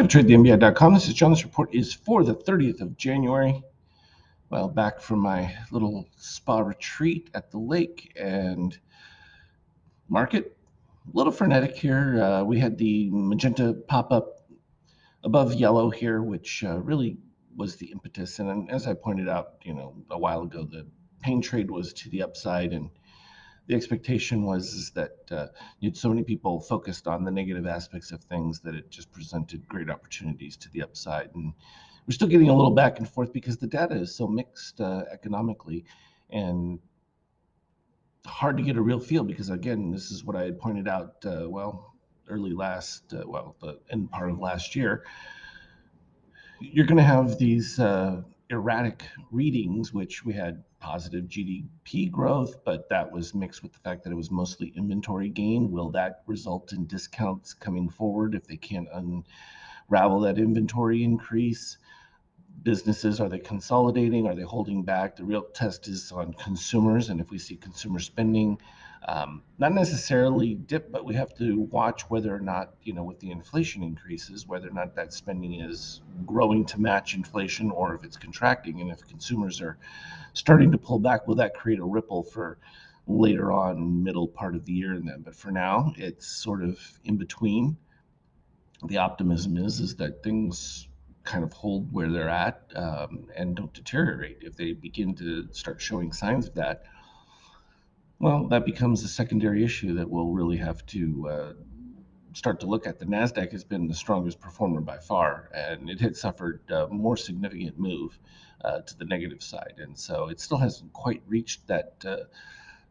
Welcome to TradeTheMBI.com. This is John. This report is for the 30th of January. Well, back from my little spa retreat at the lake, and market a little frenetic here. We had the magenta pop up above yellow here, which really was the impetus. And as I pointed out, a while ago, the pain trade was to the upside, and the expectation was that you had so many people focused on the negative aspects of things that it just presented great opportunities to the upside. And we're still getting a little back and forth because the data is so mixed economically, and hard to get a real feel because, again, this is what I had pointed out, the end part of last year. You're going to have these erratic readings, which we had positive GDP growth, but that was mixed with the fact that it was mostly inventory gain. Will that result in discounts coming forward if they can't unravel that inventory increase? Businesses, are they consolidating? Are they holding back? The real test is on consumers, and if we see consumer spending not necessarily dip, but we have to watch whether or not, with the inflation increases, whether or not that spending is growing to match inflation or if it's contracting. And if consumers are starting to pull back, will that create a ripple for later on, middle part of the year? And then, but for now, it's sort of in between. The optimism is that things kind of hold where they're at and don't deteriorate. If they begin to start showing signs of that, well, that becomes a secondary issue that we'll really have to start to look at. The Nasdaq has been the strongest performer by far, and it had suffered a more significant move to the negative side, and so it still hasn't quite reached that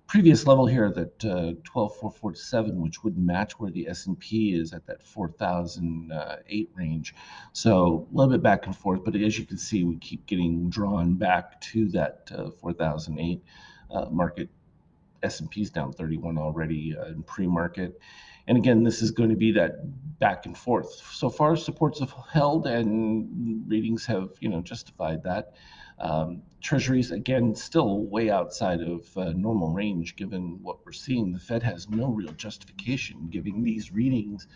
previous level here, that 12,447, which would match where the S&P is at that 4,008 range. So a little bit back and forth, but as you can see, we keep getting drawn back to that 4,008 market. S&P's down 31 already in pre-market. And again, this is going to be that back and forth. So far, supports have held and readings have, justified that. Treasuries, again, still way outside of normal range given what we're seeing. The Fed has no real justification giving these readings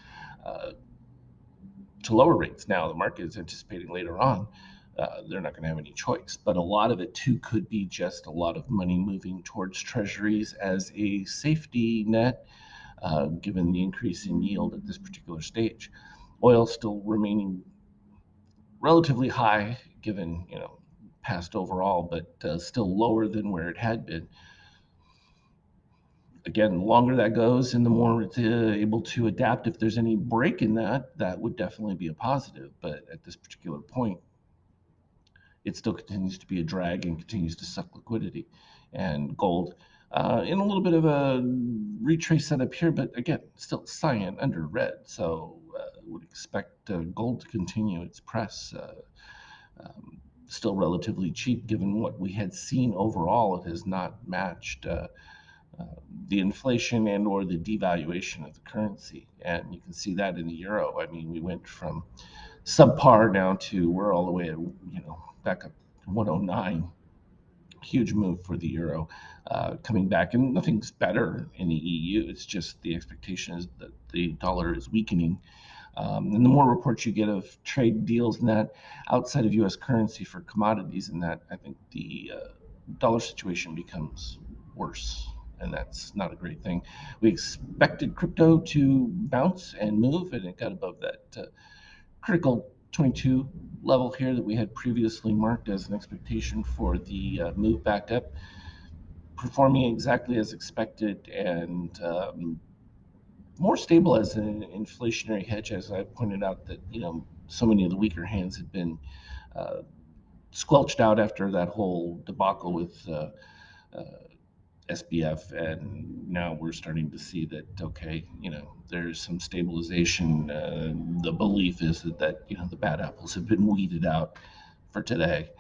to lower rates. Now, the market is anticipating later on they're not going to have any choice. But a lot of it, too, could be just a lot of money moving towards treasuries as a safety net, given the increase in yield at this particular stage. Oil still remaining relatively high, given, past overall, but still lower than where it had been. Again, the longer that goes and the more it's able to adapt, if there's any break in that, that would definitely be a positive. But at this particular point, it still continues to be a drag and continues to suck liquidity. And gold in a little bit of a retrace setup here, but again, still cyan under red. So would expect gold to continue its press. Still relatively cheap given what we had seen overall. It has not matched the inflation and or the devaluation of the currency. And you can see that in the euro. I mean, we went from subpar now to we're all the way at, back up to 109. Huge move for the euro coming back, and nothing's better in the EU. It's just the expectation is that the dollar is weakening. And the more reports you get of trade deals and that outside of U.S. currency for commodities and that, I think the dollar situation becomes worse, and that's not a great thing. We expected crypto to bounce and move, and it got above that critical 22 level here that we had previously marked as an expectation for the move back up, performing exactly as expected and more stable as an inflationary hedge. As I pointed out, that so many of the weaker hands had been squelched out after that whole debacle with SBF, and now we're starting to see that, okay, there's some stabilization. The belief is that the bad apples have been weeded out for today.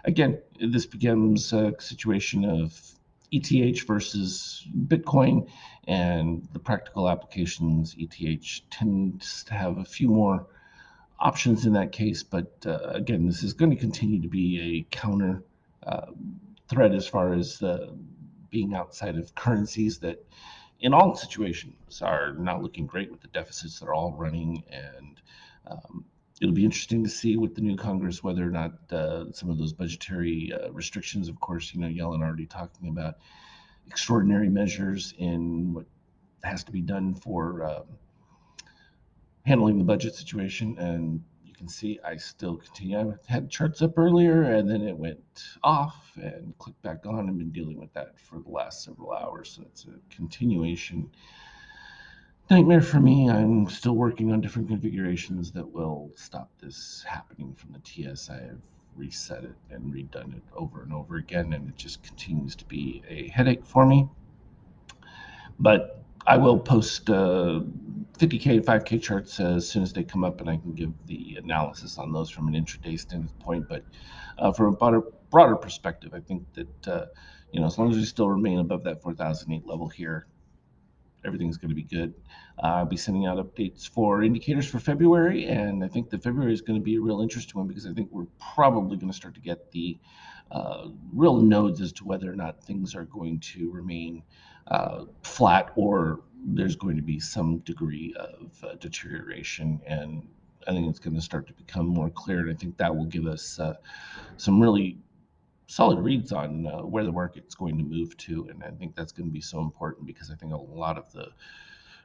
Again, this becomes a situation of ETH versus Bitcoin, and the practical applications. ETH tends to have a few more options in that case, but again, this is going to continue to be a counter threat as far as being outside of currencies that in all situations are not looking great with the deficits they're all running, and It'll be interesting to see with the new Congress whether or not some of those budgetary restrictions, of course, Yellen already talking about extraordinary measures in what has to be done for handling the budget situation. And you can see I still continue. I had charts up earlier and then it went off and clicked back on. I've been dealing with that for the last several hours. So it's a continuation nightmare for me. I'm still working on different configurations that will stop this happening from the TS. I have reset it and redone it over and over again, and it just continues to be a headache for me. But I will post 50K, 5K charts as soon as they come up, and I can give the analysis on those from an intraday standpoint. But from a broader perspective, I think that as long as we still remain above that 4008 level here, everything's going to be good. I'll be sending out updates for indicators for February, and I think that February is going to be a real interesting one because I think we're probably going to start to get the real nodes as to whether or not things are going to remain flat or there's going to be some degree of deterioration. And I think it's going to start to become more clear, and I think that will give us some really solid reads on where the market's going to move to. And I think that's going to be so important because I think a lot of the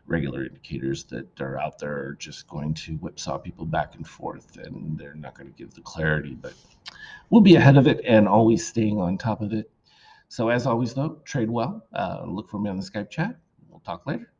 regular indicators that are out there are just going to whipsaw people back and forth, and they're not going to give the clarity. But we'll be ahead of it and always staying on top of it. So as always, though, trade well. Look for me on the Skype chat. We'll talk later.